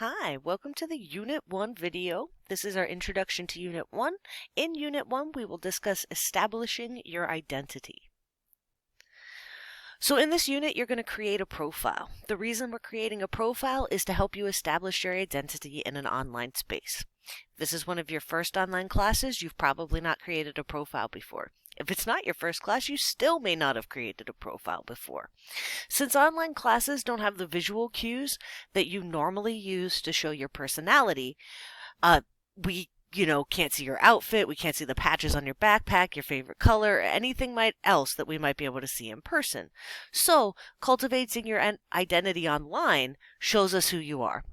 Hi, welcome to the Unit 1 video. This is our introduction to Unit 1. In Unit 1, we will discuss establishing your identity. So in this unit, you're going to create a profile. The reason we're creating a profile is to help you establish your identity in an online space. If this is one of your first online classes, you've probably not created a profile before. If it's not your first class, you still may not have created a profile before. Since online classes don't have the visual cues that you normally use to show your personality, we can't see your outfit, we can't see the patches on your backpack, your favorite color, or anything else that we might be able to see in person. So, cultivating your identity online shows us who you are.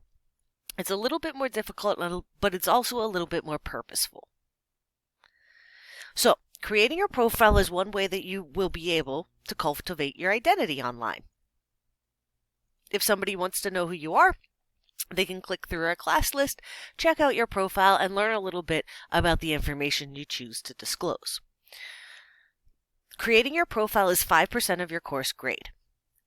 It's a little bit more difficult, but it's also a little bit more purposeful. So, creating your profile is one way that you will be able to cultivate your identity online. If somebody wants to know who you are, they can click through our class list, check out your profile, and learn a little bit about the information you choose to disclose. Creating your profile is 5% of your course grade.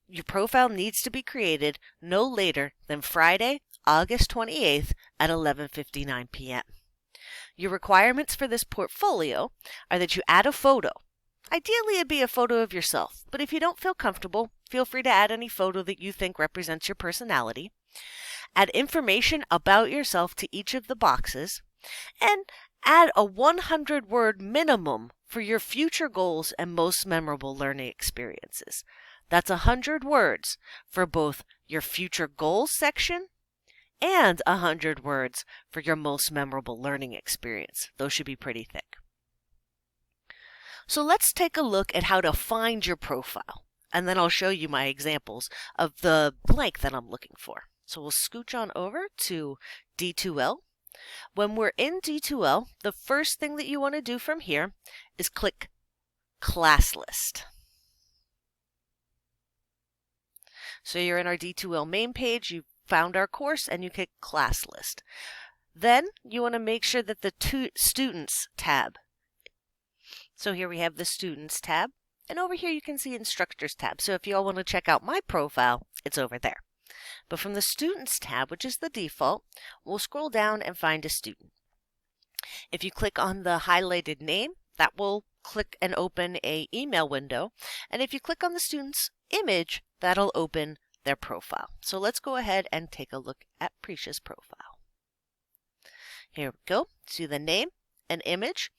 Your profile needs to be created no later than Friday, August 28th at 11:59 p.m. Your requirements for this portfolio are that you add a photo. Ideally, it'd be a photo of yourself, but if you don't feel comfortable, feel free to add any photo that you think represents your personality. Add information about yourself to each of the boxes, and add a 100-word minimum for your future goals and most memorable learning experiences. That's 100 words for both your future goals section and 100 words for your most memorable learning experience. Those should be pretty thick. So let's take a look at how to find your profile, and then I'll show you my examples of the blank that I'm looking for. So we'll scooch on over to D2L. When we're in D2L, the first thing that you want to do from here is click Class List. So you're in our D2L main page, you found our course, and you click Class List. Then you want to make sure that the Students tab. So here we have the Students tab, and over here you can see Instructors tab. So if you all want to check out my profile, it's over there. But from the Students tab, which is the default, we'll scroll down and find a student. If you click on the highlighted name, that will click and open an email window. And if you click on the student's image, that'll open their profile. So let's go ahead and take a look at Precia's profile. Here we go. See the name and image,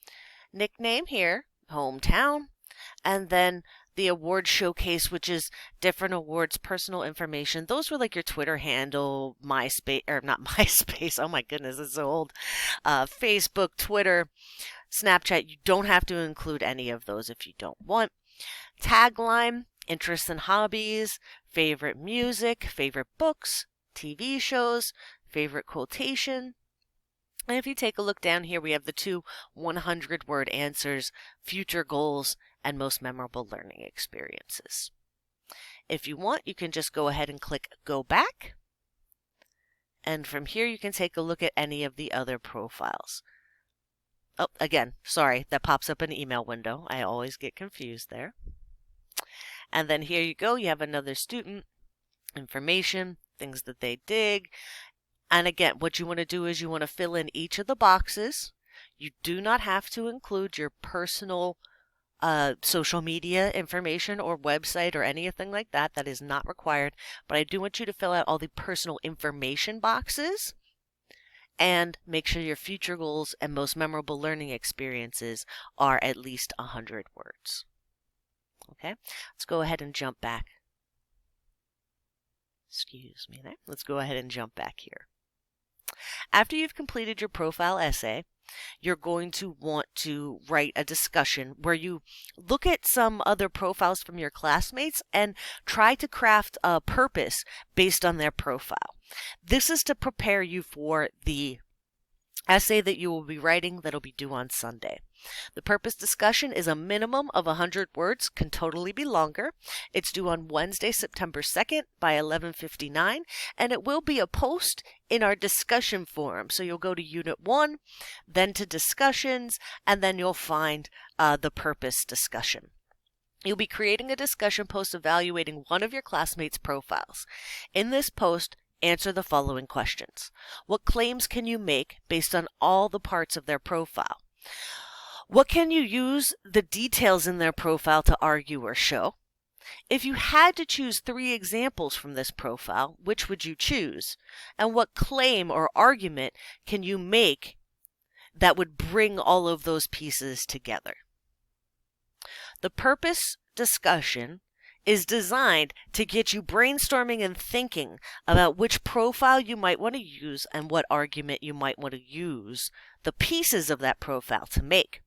nickname here, hometown, and then the award showcase, which is different awards, personal information. Those were like your Twitter handle, MySpace, or not MySpace, oh my goodness, it's so old. Facebook, Twitter, Snapchat. You don't have to include any of those if you don't want. Tagline, interests and hobbies, favorite music, favorite books, TV shows, favorite quotation. And if you take a look down here, we have the two 100-word answers, future goals, and most memorable learning experiences. If you want, you can just go ahead and click Go Back. And from here, you can take a look at any of the other profiles. Oh, again, sorry, that pops up an email window. I always get confused there. And then here you go. You have another student, information, things that they dig. And again, what you want to do is you want to fill in each of the boxes. You do not have to include your personal social media information or website or anything like that. That is not required. But I do want you to fill out all the personal information boxes and make sure your future goals and most memorable learning experiences are at least 100 words. Okay, let's go ahead and jump back. Excuse me there. Let's go ahead and jump back here. After you've completed your profile essay, you're going to want to write a discussion where you look at some other profiles from your classmates and try to craft a purpose based on their profile. This is to prepare you for the essay that you will be writing that'll be due on Sunday. The purpose discussion is a minimum of 100 words, can totally be longer. It's due on Wednesday, September 2nd by 11:59, and it will be a post in our discussion forum. So you'll go to Unit 1, then to discussions, and then you'll find the purpose discussion. You'll be creating a discussion post evaluating one of your classmates' profiles. In this post, answer the following questions. What claims can you make based on all the parts of their profile? What can you use the details in their profile to argue or show? If you had to choose 3 examples from this profile, which would you choose? And what claim or argument can you make that would bring all of those pieces together? The purpose discussion is designed to get you brainstorming and thinking about which profile you might want to use and what argument you might want to use the pieces of that profile to make.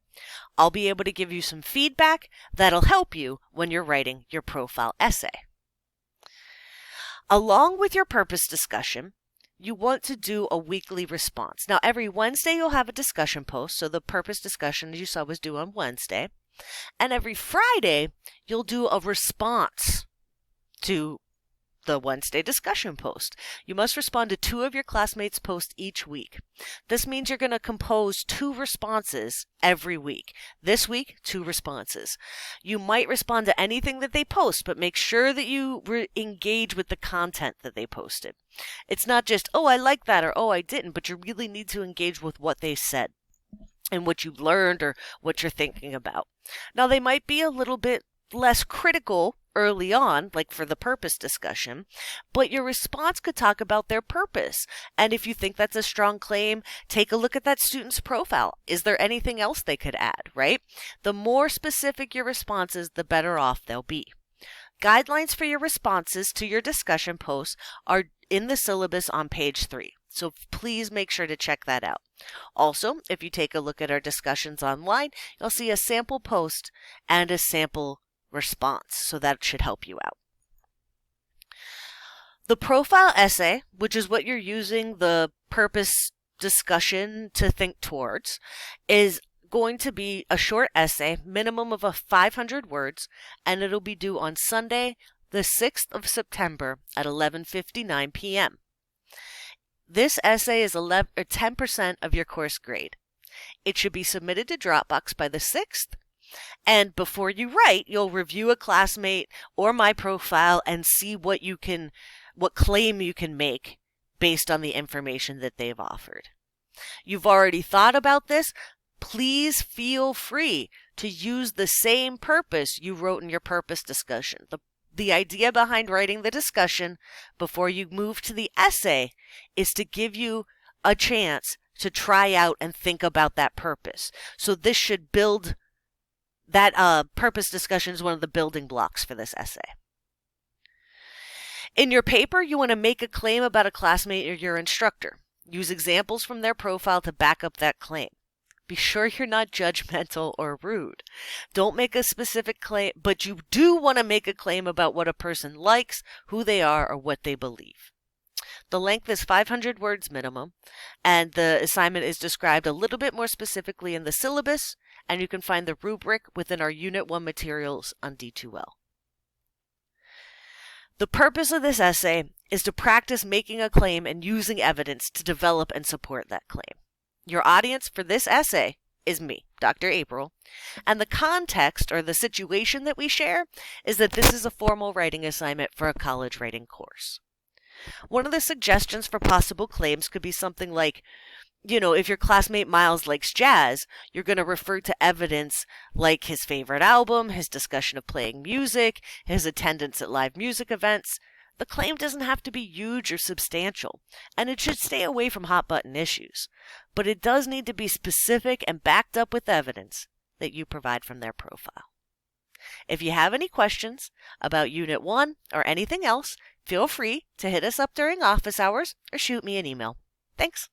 I'll be able to give you some feedback that'll help you when you're writing your profile essay. Along with your purpose discussion, you want to do a weekly response. Now, every Wednesday you'll have a discussion post, so the purpose discussion you saw was due on Wednesday. And every Friday, you'll do a response to the Wednesday discussion post. You must respond to 2 of your classmates' posts each week. This means you're going to compose 2 responses every week. This week, 2 responses. You might respond to anything that they post, but make sure that you engage with the content that they posted. It's not just, oh, I like that, or oh, I didn't, but you really need to engage with what they said and what you learned or what you're thinking about. Now, they might be a little bit less critical early on, like for the purpose discussion, but your response could talk about their purpose. And if you think that's a strong claim, take a look at that student's profile. Is there anything else they could add, right? The more specific your response is, the better off they'll be. Guidelines for your responses to your discussion posts are in the syllabus on page 3. So please make sure to check that out. Also, if you take a look at our discussions online, you'll see a sample post and a sample response, so that should help you out. The profile essay, which is what you're using the purpose discussion to think towards, is going to be a short essay, minimum of 500 words, and it'll be due on Sunday, the 6th of September at 11:59 p.m. This essay is 10% of your course grade. It should be submitted to Dropbox by the 6th. And before you write, you'll review a classmate or my profile and see what claim you can make based on the information that they've offered. You've already thought about this. Please feel free to use the same purpose you wrote in your purpose discussion. The idea behind writing the discussion before you move to the essay is to give you a chance to try out and think about that purpose. So this should build that purpose discussion is one of the building blocks for this essay. In your paper, you want to make a claim about a classmate or your instructor. Use examples from their profile to back up that claim. Be sure you're not judgmental or rude. Don't make a specific claim, but you do want to make a claim about what a person likes, who they are, or what they believe. The length is 500 words minimum, and the assignment is described a little bit more specifically in the syllabus, and you can find the rubric within our Unit 1 materials on D2L. The purpose of this essay is to practice making a claim and using evidence to develop and support that claim. Your audience for this essay is me, Dr. April, and the context or the situation that we share is that this is a formal writing assignment for a college writing course. One of the suggestions for possible claims could be something like, if your classmate Miles likes jazz, you're going to refer to evidence like his favorite album, his discussion of playing music, his attendance at live music events. The claim doesn't have to be huge or substantial, and it should stay away from hot-button issues. But it does need to be specific and backed up with evidence that you provide from their profile. If you have any questions about Unit 1 or anything else, feel free to hit us up during office hours or shoot me an email. Thanks.